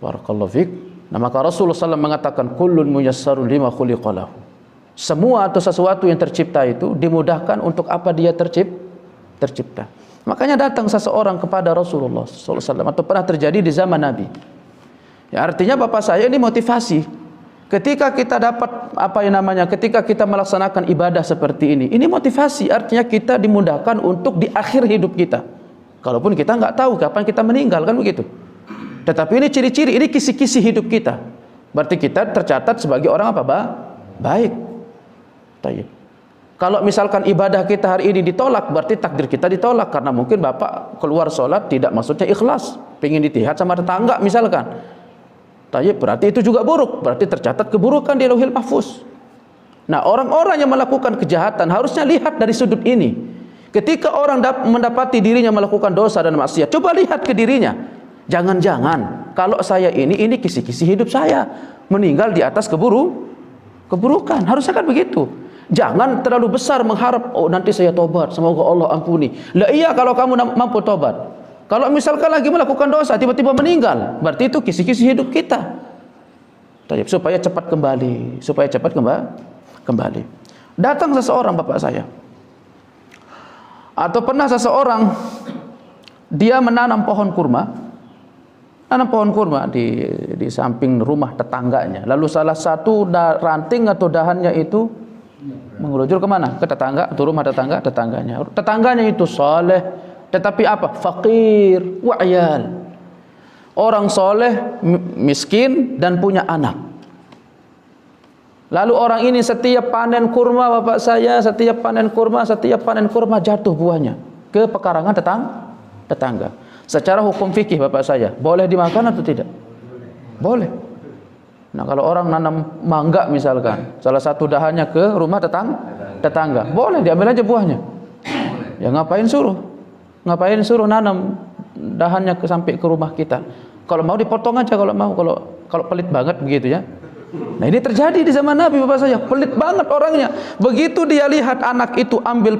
Barakallahu fiik. Nah, maka Rasulullah SAW mengatakan kullun muyassarun lima khuliqa lahu. Semua atau sesuatu yang tercipta itu dimudahkan untuk apa dia tercipta. Makanya datang seseorang kepada Rasulullah SAW, atau pernah terjadi di zaman Nabi. Ya, artinya bapak saya ini motivasi. Ketika kita dapat ketika kita melaksanakan ibadah seperti ini motivasi. Artinya kita dimudahkan untuk di akhir hidup kita. Kalaupun kita nggak tahu kapan kita meninggal, kan begitu. Tetapi ini ciri-ciri, ini kisi-kisi hidup kita. Berarti kita tercatat sebagai orang apa, baik. Tayyib. Kalau misalkan ibadah kita hari ini ditolak, berarti takdir kita ditolak. Karena mungkin bapak keluar sholat tidak maksudnya ikhlas, pengen dilihat sama tetangga misalkan. Tayyib, berarti itu juga buruk. Berarti tercatat keburukan di Lauhil Mahfuz. Nah, orang-orang yang melakukan kejahatan harusnya lihat dari sudut ini. Ketika orang mendapati dirinya melakukan dosa dan maksiat, coba lihat ke dirinya. Jangan-jangan kalau saya ini kisi-kisi hidup saya, meninggal di atas keburukan. Harusnya kan begitu. Jangan terlalu besar mengharap, oh nanti saya tobat, semoga Allah ampuni. Lah iya, kalau kamu mampu tobat. Kalau misalkan lagi melakukan dosa tiba-tiba meninggal, berarti itu kisi-kisi hidup kita. Supaya cepat kembali. Datang seseorang bapak saya, atau pernah seseorang dia menanam pohon kurma di samping rumah tetangganya. Lalu salah satu ranting atau dahannya itu mengeluncur kemana? Ke tetangga atau rumah tetangganya. Tetangganya itu saleh, tetapi apa? Fakir, wa'yal. Orang soleh, miskin dan punya anak. Lalu orang ini setiap panen kurma bapak saya, setiap panen kurma jatuh buahnya ke pekarangan tetangga. Secara hukum fikih bapak saya, boleh dimakan atau tidak? Boleh. Nah, kalau orang nanam mangga misalkan, salah satu dahannya ke rumah tetangga, boleh diambil aja buahnya. Ya ngapain suruh nanam dahannya sampai ke rumah kita? Kalau mau dipotong aja, kalau pelit banget begitu ya. Nah, ini terjadi di zaman Nabi bapak saya, pelit banget orangnya. Begitu dia lihat anak itu ambil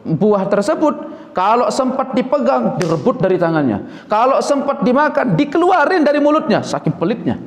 buah tersebut, kalau sempat dipegang direbut dari tangannya, kalau sempat dimakan dikeluarin dari mulutnya, saking pelitnya.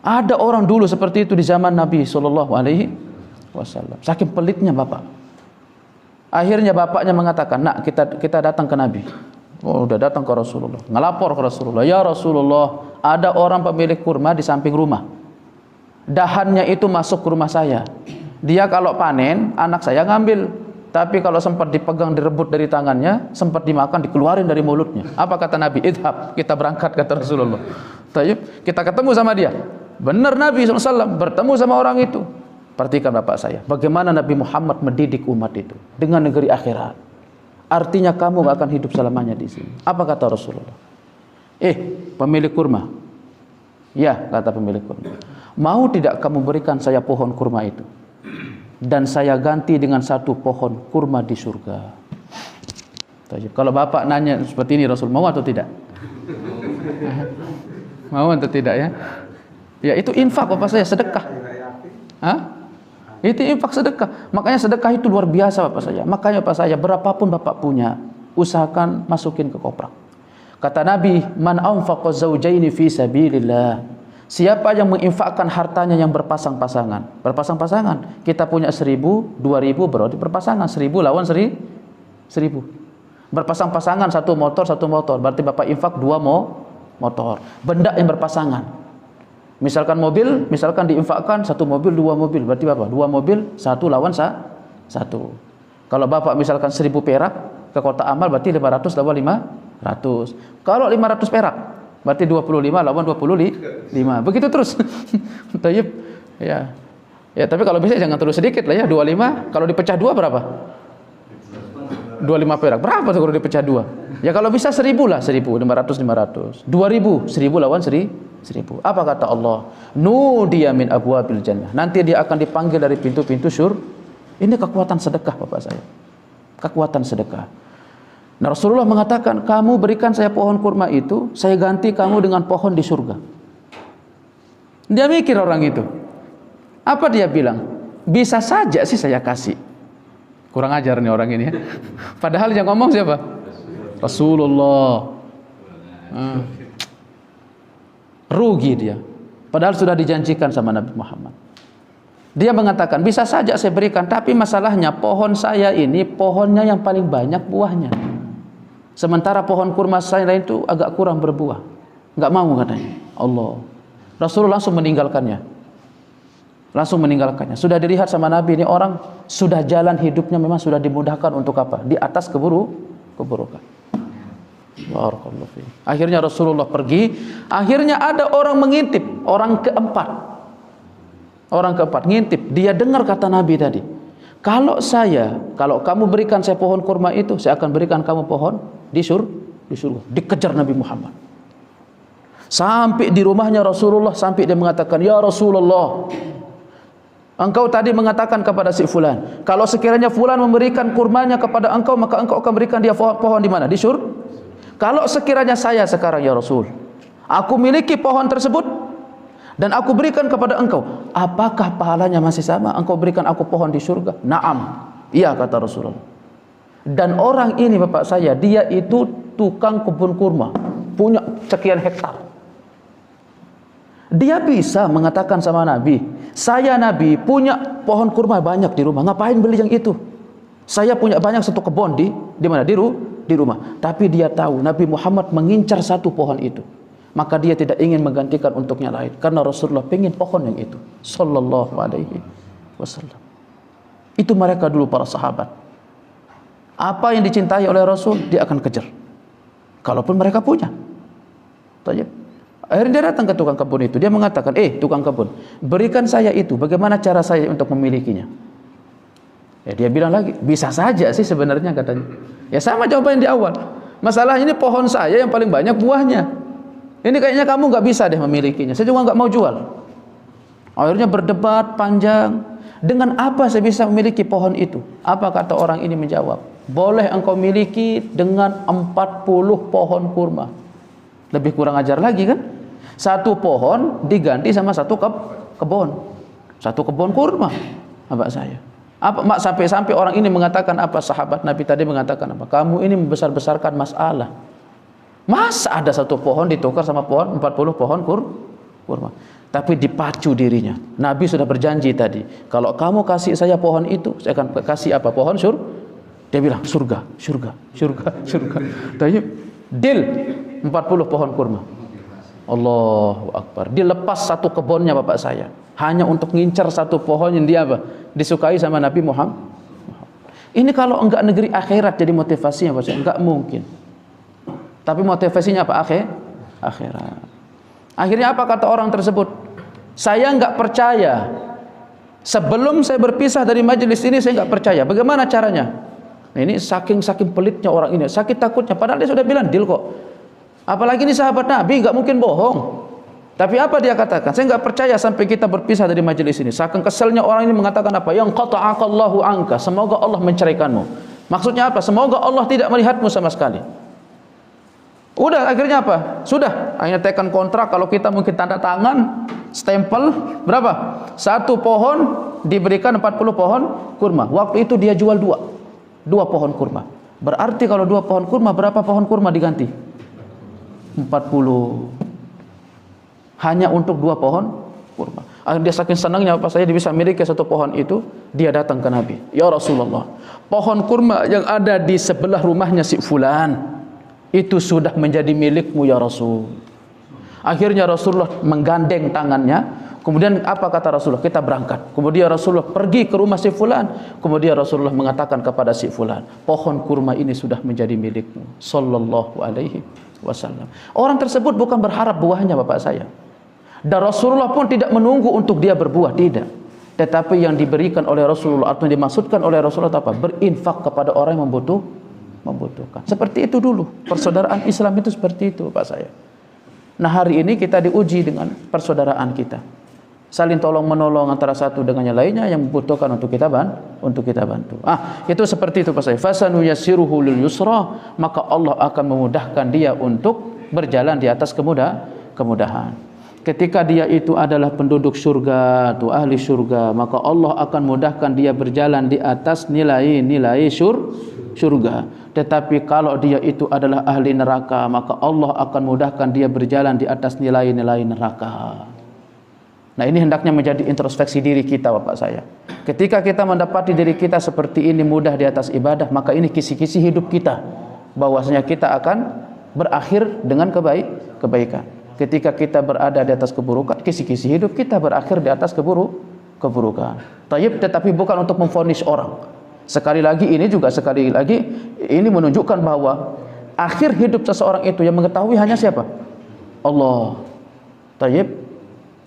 Ada orang dulu seperti itu di zaman Nabi SAW. Saking pelitnya bapak. Akhirnya bapaknya mengatakan, nak kita datang ke Nabi. Oh, udah datang ke Rasulullah, ngelapor ke Rasulullah. Ya Rasulullah, ada orang pemilik kurma di samping rumah. Dahannya itu masuk ke rumah saya. Dia kalau panen, anak saya ngambil. Tapi kalau sempat dipegang, direbut dari tangannya, sempat dimakan, dikeluarin dari mulutnya. Apa kata Nabi? Idhab, kita berangkat, kata Rasulullah. Tayyib, kita ketemu sama dia. Benar Nabi SAW bertemu sama orang itu. Perhatikan bapak saya, bagaimana Nabi Muhammad mendidik umat itu dengan negeri akhirat. Artinya kamu gak akan hidup selamanya di sini. Apa kata Rasulullah? Pemilik kurma. Ya, kata pemilik kurma. Mau tidak kamu berikan saya pohon kurma itu? Dan saya ganti dengan satu pohon kurma di surga. Kalau bapak nanya seperti ini, Rasul mau atau tidak? Mau atau tidak ya? Ya itu infak bapak saya, sedekah. Itu infak sedekah. Makanya sedekah itu luar biasa bapak saya. Makanya bapak saya, berapapun bapak punya, usahakan masukin ke koprak. Kata Nabi, man anfaqa zawjaini fi sabilillah. Siapa yang menginfakkan hartanya yang berpasang-pasangan. Berpasang-pasangan. Kita punya 1.000, 2.000 berarti berpasangan. 1.000 lawan 1.000. Berpasang-pasangan, satu motor. Berarti bapak infak 2 motor. Benda yang berpasangan. Misalkan mobil, diinfakkan 1 mobil, 2 mobil. Berarti bapak 2 mobil, 1 lawan 1. Kalau bapak misalkan 1.000 perak ke kota amal, berarti 500 lawan 500. Kalau 500 perak, berarti 25 lawan 25. Begitu terus. Tayyib. Ya. Ya, tapi kalau bisa jangan terlalu sedikit lah ya, 25. Kalau dipecah 2 berapa? 25 perak. Berapa tuh kalau dipecah 2? Ya kalau bisa 1.000 lah, 1.000, 500. 2.000, 1.000 lawan 1.000. Apa kata Allah? Nudiya min abwabil jannah. Nanti dia akan dipanggil dari pintu-pintu syurga. Ini kekuatan sedekah bapak saya. Kekuatan sedekah. Nah, Rasulullah mengatakan, kamu berikan saya pohon kurma itu, saya ganti kamu dengan pohon di surga. Dia mikir orang itu. Apa dia bilang? Bisa saja sih saya kasih. Kurang ajar nih orang ini ya. Padahal yang ngomong siapa? Rasulullah. Rugi dia. Padahal sudah dijanjikan sama Nabi Muhammad. Dia mengatakan, bisa saja saya berikan, tapi masalahnya pohon saya ini pohonnya yang paling banyak buahnya. Sementara pohon kurma saya lain itu agak kurang berbuah. Enggak mau katanya. Allah. Rasulullah langsung meninggalkannya. Sudah dilihat sama Nabi, ini orang sudah jalan hidupnya memang sudah dimudahkan untuk apa? Di atas keburukan. Barakallahu fiik. Akhirnya Rasulullah pergi. Akhirnya ada orang mengintip, orang keempat ngintip. Dia dengar kata Nabi tadi, kalau kamu berikan saya pohon kurma itu, saya akan berikan kamu pohon di surga. Dikejar Nabi Muhammad sampai di rumahnya Rasulullah, sampai dia mengatakan, ya Rasulullah, engkau tadi mengatakan kepada si fulan, kalau sekiranya fulan memberikan kurmanya kepada engkau, maka engkau akan berikan dia pohon di mana? Di surga. Kalau sekiranya saya sekarang, ya Rasul, aku miliki pohon tersebut dan aku berikan kepada engkau, apakah pahalanya masih sama? Engkau berikan aku pohon di surga? Naam. Iya, kata Rasulullah. Dan orang ini bapak saya, dia itu tukang kebun kurma, punya sekian hektar. Dia bisa mengatakan sama Nabi, saya Nabi punya pohon kurma banyak di rumah, ngapain beli yang itu? Saya punya banyak satu kebun di mana? Di rumah. Tapi dia tahu Nabi Muhammad mengincar satu pohon itu, maka dia tidak ingin menggantikan untuknya lain, karena Rasulullah ingin pohon yang itu sallallahu alaihi wasallam. Itu mereka dulu para sahabat. Apa yang dicintai oleh Rasul dia akan kejar, kalaupun mereka punya. Akhirnya dia datang ke tukang kebun itu. Dia mengatakan, tukang kebun, berikan saya itu, bagaimana cara saya untuk memilikinya? Ya, dia bilang lagi, bisa saja sih sebenarnya, katanya. Ya sama jawaban yang di awal. Masalah ini pohon saya yang paling banyak buahnya. Ini kayaknya kamu nggak bisa deh memilikinya. Saya juga nggak mau jual. Akhirnya berdebat panjang. Dengan apa saya bisa memiliki pohon itu? Apa kata orang ini menjawab? Boleh engkau miliki dengan 40 pohon kurma. Lebih kurang ajar lagi kan? Satu pohon diganti sama satu kebun. Satu kebun kurma. Abak saya. Sampai orang ini mengatakan apa? Sahabat Nabi tadi mengatakan apa? Kamu ini membesar-besarkan masalah. Masa ada satu pohon ditukar sama pohon 40 pohon kurma? Tapi dipacu dirinya. Nabi sudah berjanji tadi, kalau kamu kasih saya pohon itu, saya akan kasih apa? Pohon Dia bilang surga. Tayyib. Deal 40 pohon kurma. Allahu Akbar. Dilepas satu kebunnya bapak saya, hanya untuk ngincar satu pohon yang dia apa? Disukai sama Nabi Muhammad. Ini kalau enggak negeri akhirat jadi motivasinya bapak saya, enggak mungkin. Tapi motivasinya apa? Akhirat. Akhirnya apa kata orang tersebut? Saya enggak percaya. Sebelum saya berpisah dari majelis ini saya enggak percaya. Bagaimana caranya? Nah, ini saking pelitnya orang ini, sakit takutnya. Padahal dia sudah bilang deal kok. Apalagi ini sahabat Nabi, enggak mungkin bohong. Tapi apa dia katakan? Saya enggak percaya sampai kita berpisah dari majelis ini. Saking keselnya orang ini mengatakan apa? Yang qata'akallahu anka. Semoga Allah menceraikanmu. Maksudnya apa? Semoga Allah tidak melihatmu sama sekali. Udah akhirnya apa? Sudah, akhirnya tekan kontrak. Kalau kita mungkin tanda tangan, stempel, berapa? Satu pohon diberikan 40 pohon kurma. Waktu itu dia jual dua pohon kurma. Berarti kalau 2 pohon kurma, berapa pohon kurma diganti? 40. Hanya untuk 2 pohon kurma. Akhirnya dia saking senangnya apa saya bisa miliki satu pohon itu, dia datang ke Nabi. Ya Rasulullah, pohon kurma yang ada di sebelah rumahnya si fulan itu sudah menjadi milikmu ya Rasul. Akhirnya Rasulullah menggandeng tangannya. Kemudian apa kata Rasulullah? Kita berangkat. Kemudian Rasulullah pergi ke rumah si fulan. Kemudian Rasulullah mengatakan kepada si fulan, pohon kurma ini sudah menjadi milikmu sallallahu alaihi wasallam. Orang tersebut bukan berharap buahnya bapak saya. Dan Rasulullah pun tidak menunggu untuk dia berbuah, tidak. Tetapi yang diberikan oleh Rasulullah atau dimaksudkan oleh Rasulullah apa? Berinfak kepada orang yang membutuhkan. Seperti itu dulu. Persaudaraan Islam itu seperti itu Pak saya. Nah hari ini kita diuji dengan persaudaraan kita. Saling tolong menolong antara satu dengan yang lainnya yang membutuhkan untuk kita bantu. Itu seperti itu Pak saya. Fasanuyassiruhu lil yusra, maka Allah akan memudahkan dia untuk berjalan di atas kemudahan. Ketika dia itu adalah penduduk surga, tu ahli surga, maka Allah akan mudahkan dia berjalan di atas nilai-nilai surga. Tetapi kalau dia itu adalah ahli neraka, maka Allah akan mudahkan dia berjalan di atas nilai-nilai neraka. Nah, ini hendaknya menjadi introspeksi diri kita, Bapak saya. Ketika kita mendapati diri kita seperti ini, mudah di atas ibadah, maka ini kisi-kisi hidup kita, bahwasanya kita akan berakhir dengan kebaikan. Ketika kita berada di atas keburukan, kisi-kisi hidup kita berakhir di atas keburukan. Tetapi bukan untuk memvonis orang. Sekali lagi ini menunjukkan bahwa akhir hidup seseorang itu yang mengetahui hanya siapa? Allah.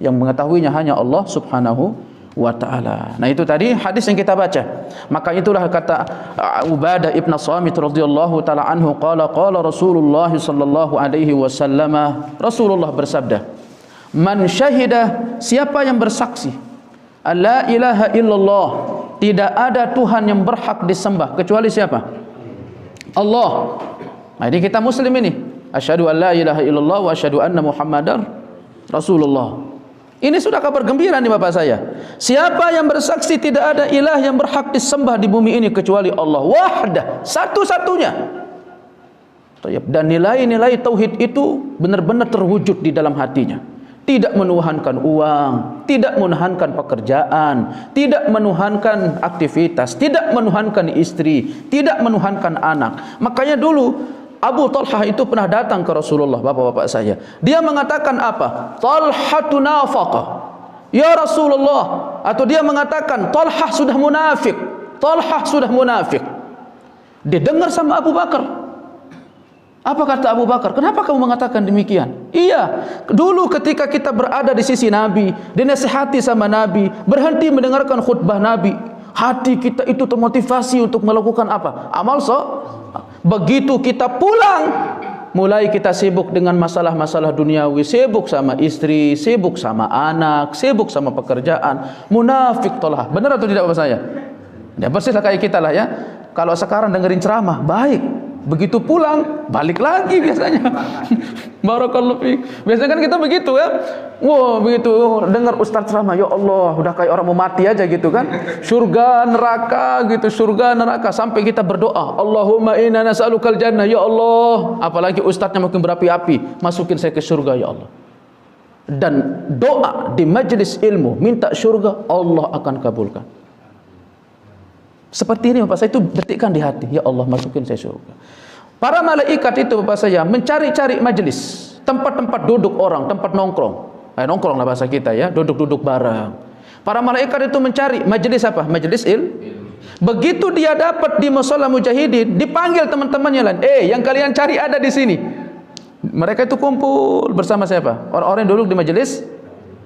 Yang mengetahuinya hanya Allah Subhanahu wa ta'ala. Nah, itu tadi hadis yang kita baca. Maka itulah kata Ubadah ibn Samit radhiyallahu ta'ala anhu, qala Rasulullah sallallahu alaihi wasallam, Rasulullah bersabda, man syahida, siapa yang bersaksi alla ilaha illallah, tidak ada Tuhan yang berhak disembah kecuali siapa? Allah. Nah, ini kita muslim ini, asyhadu an la ilaha illallah wa asyhadu anna muhammadar rasulullah. Ini sudah kabar gembira nih Bapak saya. Siapa yang bersaksi tidak ada ilah yang berhak disembah di bumi ini kecuali Allah wahdah, satu-satunya. Dan nilai-nilai tauhid itu benar-benar terwujud di dalam hatinya. Tidak menuhankan uang, tidak menuhankan pekerjaan, tidak menuhankan aktivitas, tidak menuhankan istri, tidak menuhankan anak. Makanya dulu Abu Talhah itu pernah datang ke Rasulullah, bapak-bapak saya. Dia mengatakan apa? Talhatu nafaqah, ya Rasulullah. Atau dia mengatakan Talhah sudah munafik, Talhah sudah munafik. Didengar sama Abu Bakar. Apa kata Abu Bakar? Kenapa kamu mengatakan demikian? Iya, dulu ketika kita berada di sisi Nabi, dinasihati sama Nabi, berhenti mendengarkan khutbah Nabi, hati kita itu termotivasi untuk melakukan apa? Amal Begitu kita pulang, mulai kita sibuk dengan masalah-masalah duniawi, sibuk sama istri, sibuk sama anak, sibuk sama pekerjaan. Munafik tolah. Benar atau tidak Bapak saya? Ya persislah kayak kita lah ya. Kalau sekarang dengerin ceramah, baik. Begitu pulang, balik lagi biasanya. Barakallahu fiik. Biasanya kan kita begitu ya. Wah, begitu dengar ustaz ceramah, ya Allah, udah kayak orang mau mati aja gitu kan. Surga, neraka gitu, surga, neraka, sampai kita berdoa, Allahumma inna nas'alukal jannah, ya Allah. Apalagi ustaznya mungkin berapi-api, masukin saya ke surga ya Allah. Dan doa di majelis ilmu minta surga, Allah akan kabulkan. Seperti ini Bapak saya, itu detikkan di hati, ya Allah masukin saya surga. Para malaikat itu Bapak saya mencari-cari majelis, tempat-tempat duduk orang, tempat nongkrong. Nongkrong lah bahasa kita ya, duduk-duduk bareng. Para malaikat itu mencari majelis apa? Majelis ilmu. Begitu dia dapat di mushola mujahidin, dipanggil teman-temannya lain. Yang kalian cari ada di sini. Mereka itu kumpul bersama siapa? Orang-orang yang duduk di majelis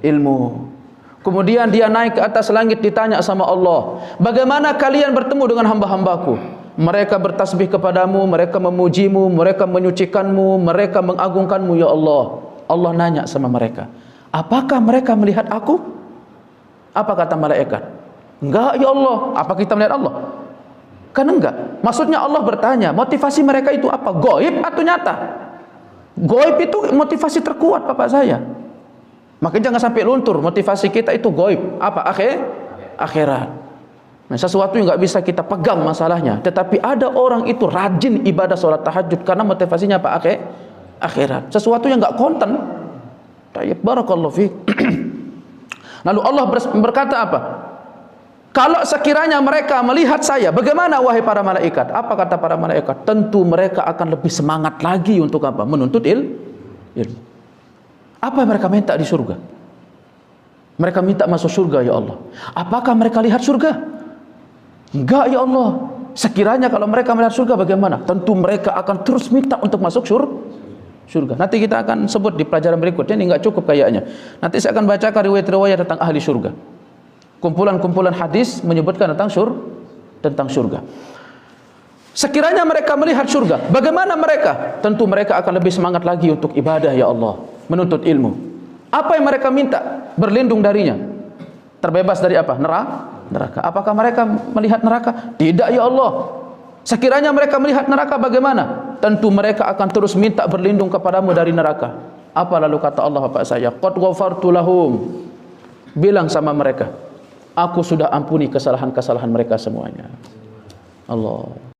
ilmu. Kemudian dia naik ke atas langit, ditanya sama Allah, bagaimana kalian bertemu dengan hamba-hambaku? Mereka bertasbih kepadamu, mereka memujimu, mereka menyucikanmu, mereka mengagungkanmu ya Allah. Allah nanya sama mereka, apakah mereka melihat aku? Apa kata malaikat? Enggak ya Allah. Apa kita melihat Allah? Kan enggak. Maksudnya Allah bertanya, motivasi mereka itu apa? Gaib atau nyata? Gaib itu motivasi terkuat Bapak saya. Makanya jangan sampai luntur, motivasi kita itu gaib. Apa? Akhirat. Nah, sesuatu yang nggak bisa kita pegang masalahnya. Tetapi ada orang itu rajin ibadah sholat tahajud karena motivasinya apa? Akhirat. Sesuatu yang nggak konten. Tayyib, barakallahu fiik. Lalu Allah berkata apa? Kalau sekiranya mereka melihat saya, bagaimana wahai para malaikat? Apa kata para malaikat? Tentu mereka akan lebih semangat lagi untuk apa? Menuntut ilmu. Apa yang mereka minta di surga? Mereka minta masuk surga ya Allah. Apakah mereka lihat surga? Enggak ya Allah. Sekiranya kalau mereka melihat surga bagaimana? Tentu mereka akan terus minta untuk masuk surga. Nanti kita akan sebut di pelajaran berikutnya, ini enggak cukup kayaknya. Nanti saya akan bacakan riwayat-riwayat tentang ahli surga. Kumpulan-kumpulan hadis menyebutkan tentang surga. Sekiranya mereka melihat surga, bagaimana mereka? Tentu mereka akan lebih semangat lagi untuk ibadah ya Allah, menuntut ilmu. Apa yang mereka minta? Berlindung darinya. Terbebas dari apa? Neraka. Apakah mereka melihat neraka? Tidak ya Allah. Sekiranya mereka melihat neraka bagaimana? Tentu mereka akan terus minta berlindung kepadamu dari neraka. Apa lalu kata Allah Bapak saya? Qad ghafartu lahum. Bilang sama mereka, aku sudah ampuni kesalahan-kesalahan mereka semuanya. Allah.